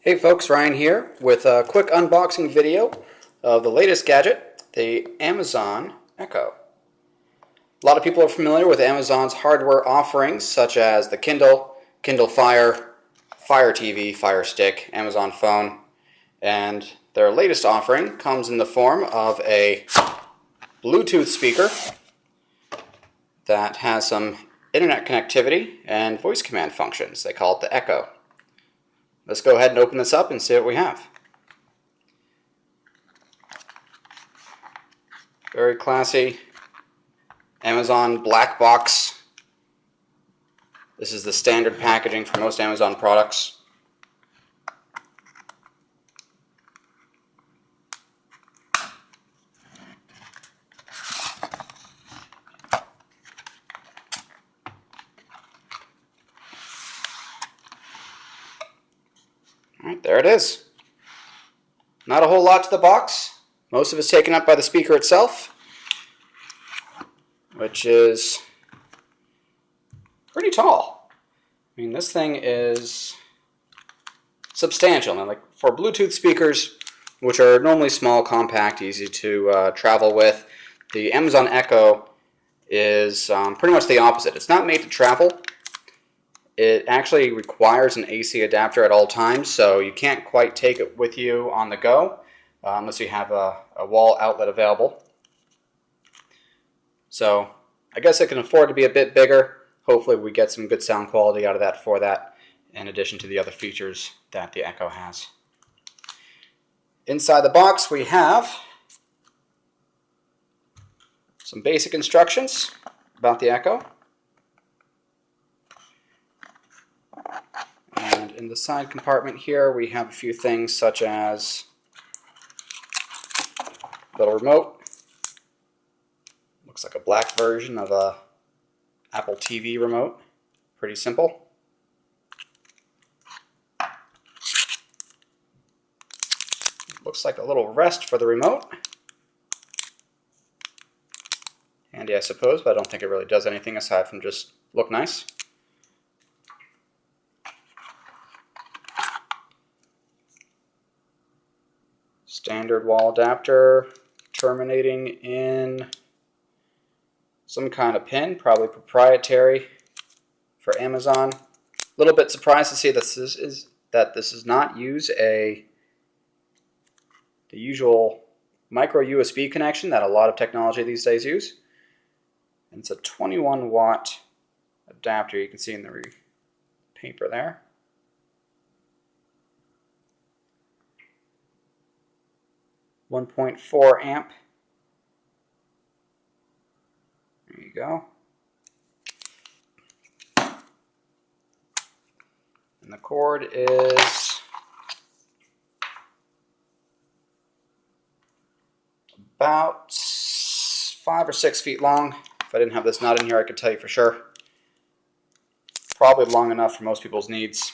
Hey folks, Ryan here with a quick unboxing video of the latest gadget, the Amazon Echo. A lot of people are familiar with Amazon's hardware offerings such as the Kindle, Kindle Fire, Fire TV, Fire Stick, Amazon Phone, and their latest offering comes in the form of a Bluetooth speaker that has some internet connectivity and voice command functions. They call it the Echo. Let's go ahead and open this up and see what we have. Very classy Amazon black box. This is the standard packaging for most Amazon products. Alright, there it is. Not a whole lot to the box. Most of it's taken up by the speaker itself, which is pretty tall. I mean, this thing is substantial. Now, like for Bluetooth speakers, which are normally small, compact, easy to travel with, the Amazon Echo is pretty much the opposite. It's not made to travel. It actually requires an AC adapter at all times, so you can't quite take it with you on the go unless you have a wall outlet available. So I guess it can afford to be a bit bigger. Hopefully we get some good sound quality out of that for that, in addition to the other features that the Echo has. Inside the box we have some basic instructions about the Echo. And in the side compartment here we have a few things such as a little remote. Looks like a black version of a Apple TV remote. Pretty simple. Looks like a little rest for the remote. Handy, I suppose, but I don't think it really does anything aside from just look nice. Standard wall adapter terminating in some kind of pin, probably proprietary for Amazon. A little bit surprised to see that this does not use the usual micro USB connection that a lot of technology these days use. And it's a 21 watt adapter, you can see in the paper there. .4 amp. There you go. And the cord is about 5 or 6 feet long. If I didn't have this nut in here, I could tell you for sure. Probably long enough for most people's needs.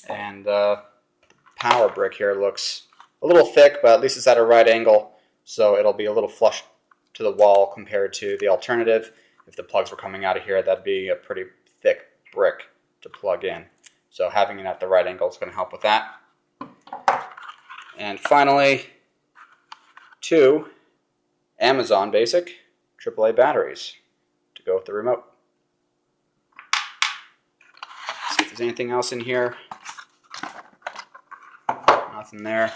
And the power brick here looks a little thick, but at least it's at a right angle, so it'll be a little flush to the wall compared to the alternative. If the plugs were coming out of here, that'd be a pretty thick brick to plug in. So having it at the right angle is going to help with that. And finally, 2 Amazon basic AAA batteries to go with the remote. Let's see if there's anything else in here. Nothing there.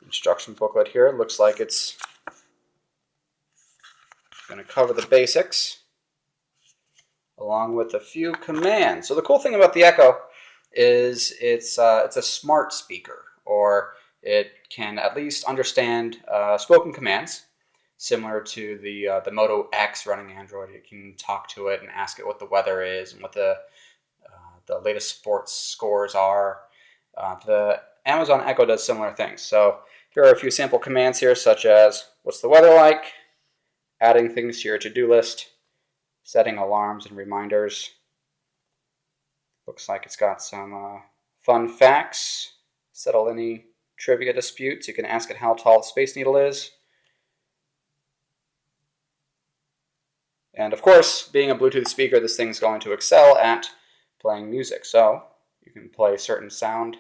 Instruction booklet here. Looks like it's going to cover the basics along with a few commands. So the cool thing about the Echo is it's a smart speaker, or it can at least understand spoken commands, similar to the Moto X running Android. You can talk to it and ask it what the weather is and what the latest sports scores are. The Amazon Echo does similar things. So here are a few sample commands here, such as what's the weather like, adding things to your to-do list, setting alarms and reminders. Looks like it's got some fun facts, settle any trivia disputes. You can ask it how tall the Space Needle is. And of course, being a Bluetooth speaker, this thing's going to excel at playing music. So you can play certain sound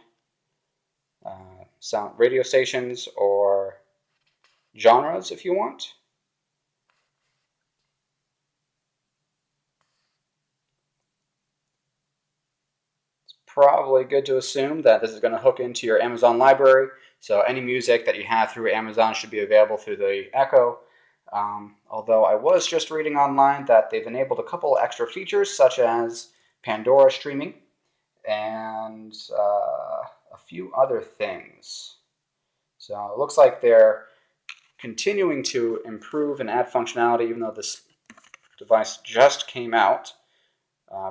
radio stations or genres if you want. It's probably good to assume that this is going to hook into your Amazon library. So any music that you have through Amazon should be available through the Echo. Although I was just reading online that they've enabled a couple extra features such as Pandora streaming and a few other things. So it looks like they're continuing to improve and add functionality even though this device just came out.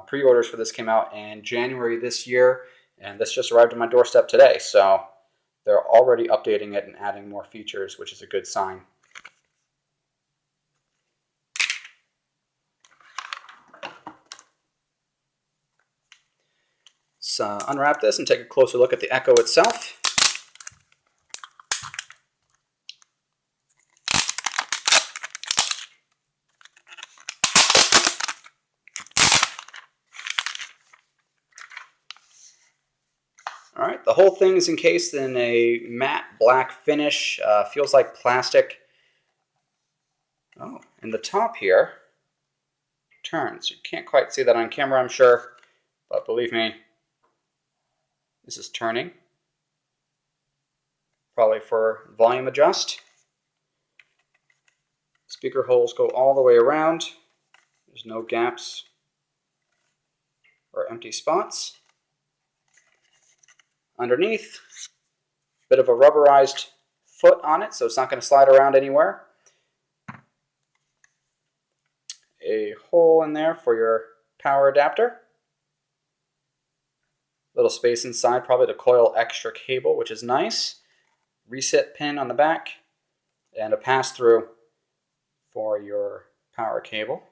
Pre-orders for this came out in January this year, and this just arrived on my doorstep today. So they're already updating it and adding more features, which is a good sign. Let's unwrap this and take a closer look at the Echo itself. All right, the whole thing is encased in a matte black finish. Feels like plastic. Oh, and the top here turns. You can't quite see that on camera, I'm sure, but believe me, this is turning. Probably for volume adjust. Speaker holes go all the way around. There's no gaps or empty spots. Underneath, bit of a rubberized foot on it, so it's not going to slide around anywhere. A hole in there for your power adapter. Little space inside, probably to coil extra cable, which is nice. Reset pin on the back, and a pass-through for your power cable.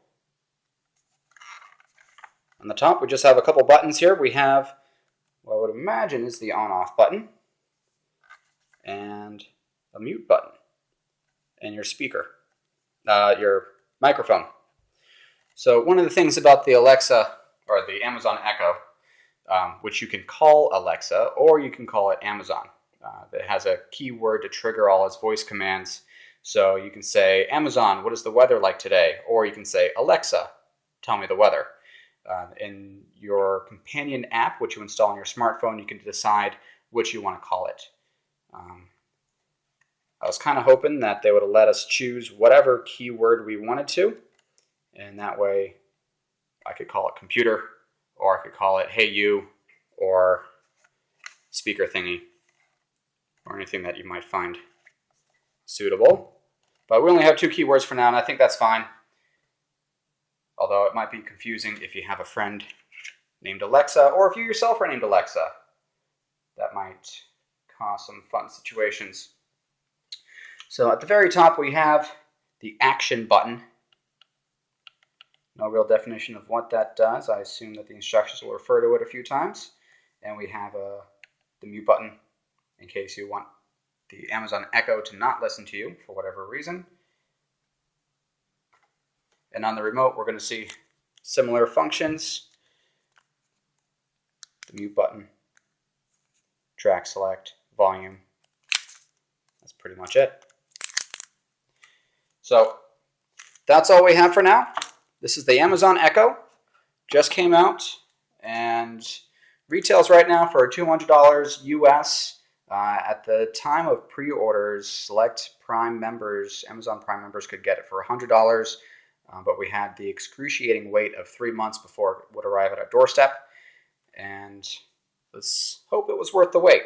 On the top, we just have a couple buttons here. We have what I would imagine is the on-off button, and a mute button, and your speaker, your microphone. So one of the things about the Alexa, or the Amazon Echo, which you can call Alexa, or you can call it Amazon. It has a keyword to trigger all its voice commands. So you can say, Amazon, what is the weather like today? Or you can say, Alexa, tell me the weather. In your companion app, which you install on your smartphone, you can decide which you want to call it. I was kind of hoping that they would have let us choose whatever keyword we wanted to, and that way I could call it computer, or I could call it hey you, or speaker thingy, or anything that you might find suitable. But we only have 2 keywords for now, and I think that's fine. Although it might be confusing if you have a friend named Alexa, or if you yourself are named Alexa. That might cause some fun situations. So at the very top we have the action button. No real definition of what that does. I assume that the instructions will refer to it a few times. And we have the mute button in case you want the Amazon Echo to not listen to you for whatever reason. And on the remote, we're going to see similar functions. The mute button, track select, volume. That's pretty much it. So that's all we have for now. This is the Amazon Echo. Just came out and retails right now for $200 US. At the time of pre-orders, select Prime members, Amazon Prime members could get it for $100. But we had the excruciating wait of 3 months before it would arrive at our doorstep. And let's hope it was worth the wait.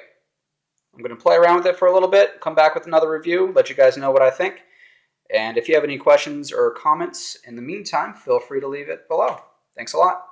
I'm going to play around with it for a little bit, come back with another review, let you guys know what I think. And if you have any questions or comments in the meantime, feel free to leave it below. Thanks a lot.